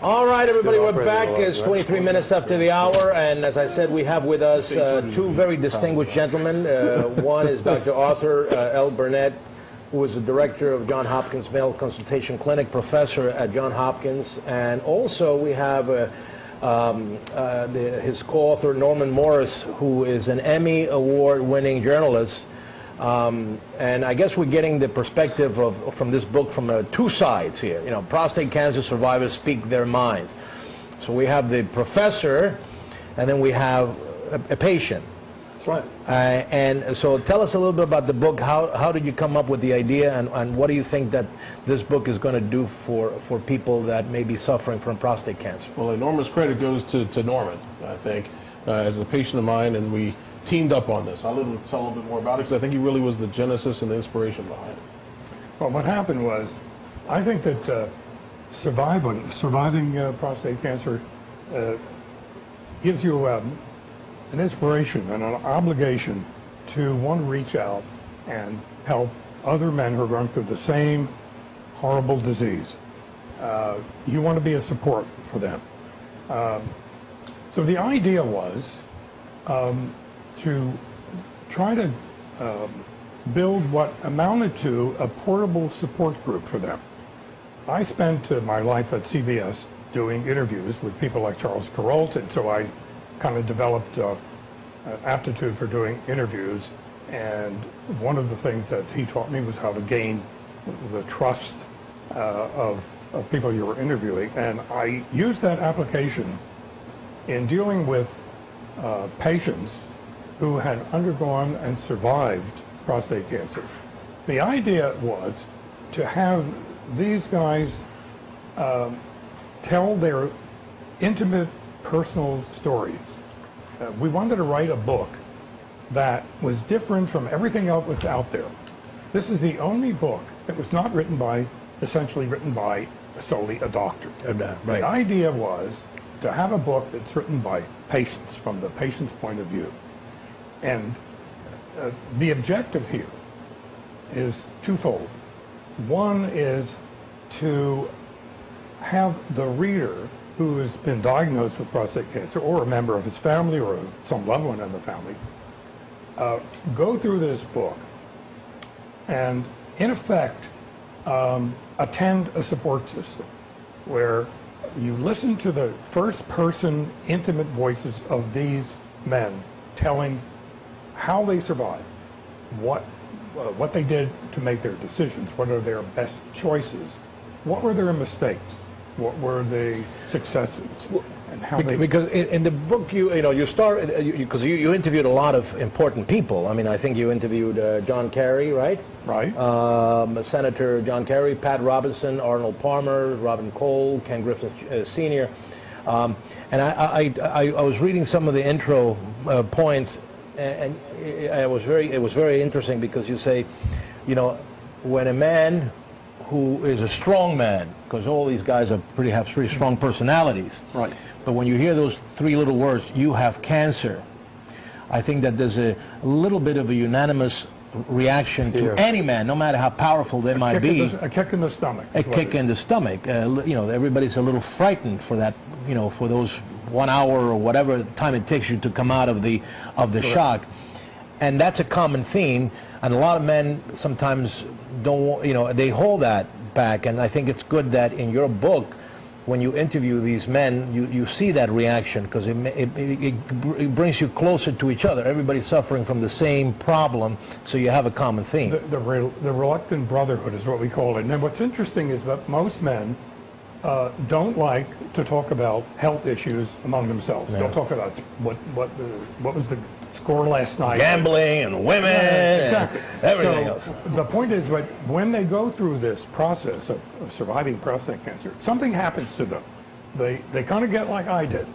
All right, everybody, we're back. It's 23 minutes after the hour, and as I said, we have with us two very distinguished gentlemen. One is Dr. Arthur L. Burnett, who is the director of Johns Hopkins Male Consultation Clinic, professor at Johns Hopkins, and also we have his co-author Norman Morris, who is an Emmy Award-winning journalist. And I guess we're getting the perspective from this book from two sides here. You know, prostate cancer survivors speak their minds. So we have the professor, and then we have a patient. That's right. And so tell us a little bit about the book. How did you come up with the idea, and what do you think that this book is going to do for people that may be suffering from prostate cancer? Well, enormous credit goes to Norman, I think, as a patient of mine, and we teamed up on this. I'll let him tell a little bit more about it, because I think he really was the genesis and the inspiration behind it. Well, what happened was, I think that surviving prostate cancer gives you an inspiration and an obligation to want to reach out and help other men who are going through the same horrible disease. You want to be a support for them. So the idea was to try to build what amounted to a portable support group for them. I spent my life at CBS doing interviews with people like Charles Kuralt, and so I kind of developed an aptitude for doing interviews, and one of the things that he taught me was how to gain the trust of people you were interviewing, and I used that application in dealing with patients who had undergone and survived prostate cancer. The idea was to have these guys tell their intimate, personal stories. We wanted to write a book that was different from everything else that was out there. This is the only book that was not written by, essentially written by solely a doctor. Right. The idea was to have a book that's written by patients, from the patient's point of view. And the objective here is twofold. One is to have the reader who has been diagnosed with prostate cancer, or a member of his family, or some loved one in the family, go through this book and, in effect, attend a support system where you listen to the first-person, intimate voices of these men telling how they survived, what they did to make their decisions, what are their best choices, what were their mistakes, what were the successes, and how they... Because in the book, you start, because you interviewed a lot of important people. I mean, I think you interviewed John Kerry, right? Right. Senator John Kerry, Pat Robertson, Arnold Palmer, Robin Cole, Ken Griffin Sr. And I was reading some of the intro points, and it was very interesting, because you say, you know, when a man who is a strong man, because all these guys have pretty strong personalities, right? But when you hear those three little words, "you have cancer," I think that there's a little bit of a unanimous reaction to any man, no matter how powerful they might be. A kick in the stomach. A kick in the stomach. You know, everybody's a little frightened for that. You know, for those 1 hour or whatever time it takes you to come out of the shock, and that's a common theme. And a lot of men sometimes don't. You know, they hold that back. And I think it's good that in your book, when you interview these men, you see that reaction, because it brings you closer to each other. Everybody's suffering from the same problem, so you have a common theme. The reluctant brotherhood is what we call it. And what's interesting is that most men don't like to talk about health issues among themselves. No. Don't talk about what was the score last night. Gambling and women, exactly. And everything else. The point is, that when they go through this process of surviving prostate cancer, something happens to them. They kind of get like I did.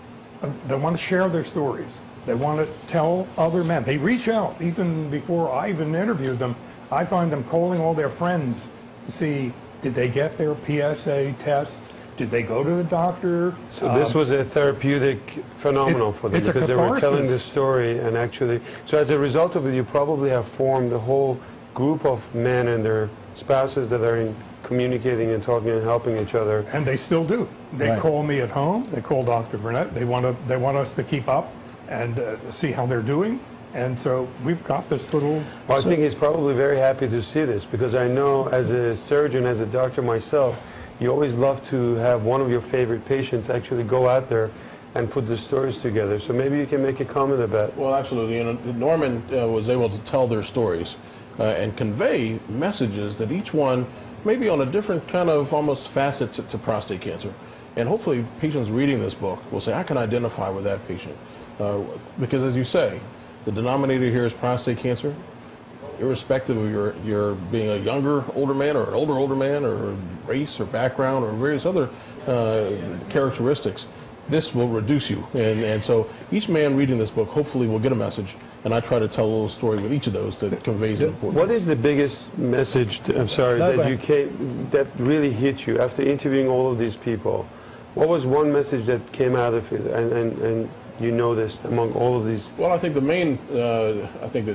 They want to share their stories. They want to tell other men. They reach out. Even before I even interviewed them, I find them calling all their friends to see, did they get their PSA tests? Did they go to the doctor? So this was a therapeutic phenomenon for them, because they were telling the story, and actually, so as a result of it, you probably have formed a whole group of men and their spouses that are in communicating and talking and helping each other. And they still do. They Right. call me at home. They call Dr. Burnett. They want us to keep up and see how they're doing. And so we've got this little... Well, I think he's probably very happy to see this, because I know as a surgeon, as a doctor myself, you always love to have one of your favorite patients actually go out there and put the stories together. So maybe you can make a comment about. Well, absolutely. And Norman was able to tell their stories and convey messages that each one maybe on a different kind of almost facet to prostate cancer. And hopefully patients reading this book will say, I can identify with that patient. Because as you say, the denominator here is prostate cancer. Irrespective of your being a younger, older man or an older man or race or background or various other characteristics, this will reduce you. And so each man reading this book hopefully will get a message, and I try to tell a little story with each of those that conveys an important. What is the biggest message, that really hit you after interviewing all of these people? What was one message that came out of it and you noticed among all of these? Well, I think the main, I think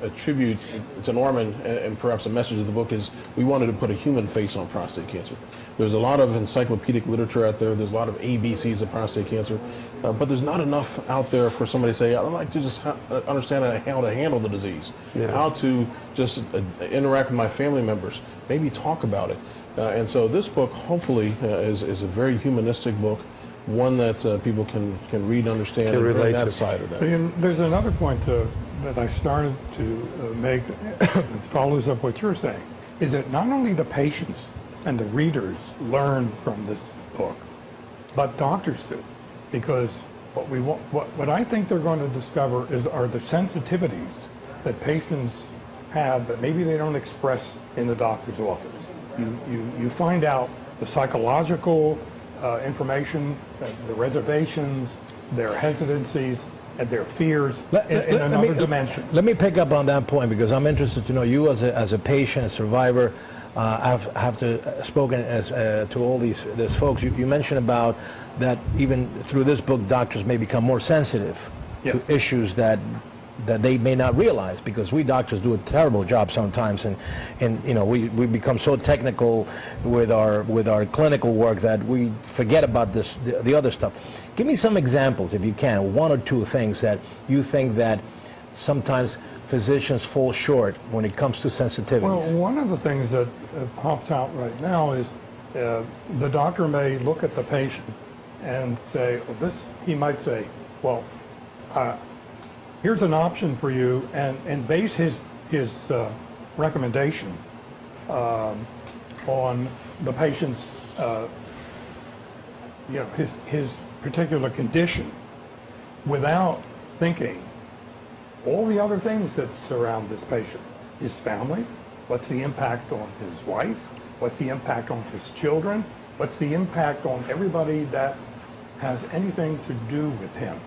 a tribute to Norman and perhaps a message of the book is we wanted to put a human face on prostate cancer. There's a lot of encyclopedic literature out there. There's a lot of ABCs of prostate cancer, but there's not enough out there for somebody to say, I'd like to just understand how to handle the disease, how to just interact with my family members, maybe talk about it. And so this book hopefully is a very humanistic book, one that people can read and understand and bring that side of that. And there's another point that I started to make that follows up what you're saying, is that not only the patients and the readers learn from this book, but doctors do. Because what I think they're going to discover are the sensitivities that patients have that maybe they don't express in the doctor's office. You find out the psychological information, the reservations, their hesitancies, and their fears in another dimension. Let me pick up on that point, because I'm interested to know you as a patient, a survivor. I've spoken to all these folks. You mentioned about that even through this book, doctors may become more sensitive to issues that they may not realize, because we doctors do a terrible job sometimes, and you know, we become so technical with our clinical work that we forget about the other stuff. Give me some examples, if you can, one or two things that you think that sometimes physicians fall short when it comes to sensitivities. Well, one of the things that pops out right now is the doctor may look at the patient and say, well, he might say, well, here's an option for you, and base his recommendation on the patient's, his particular condition, without thinking all the other things that surround this patient. His family, what's the impact on his wife, what's the impact on his children, what's the impact on everybody that has anything to do with him.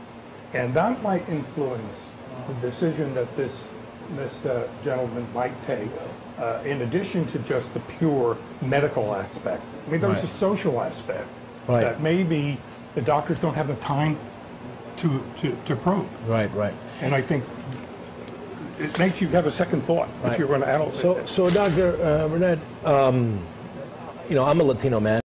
And that might influence the decision that this gentleman might take, in addition to just the pure medical aspect. I mean, there's a social aspect that maybe the doctors don't have the time to probe. Right. And I think it makes you have a second thought if you're going to analyze it. So Dr. Burnett, you know, I'm a Latino man.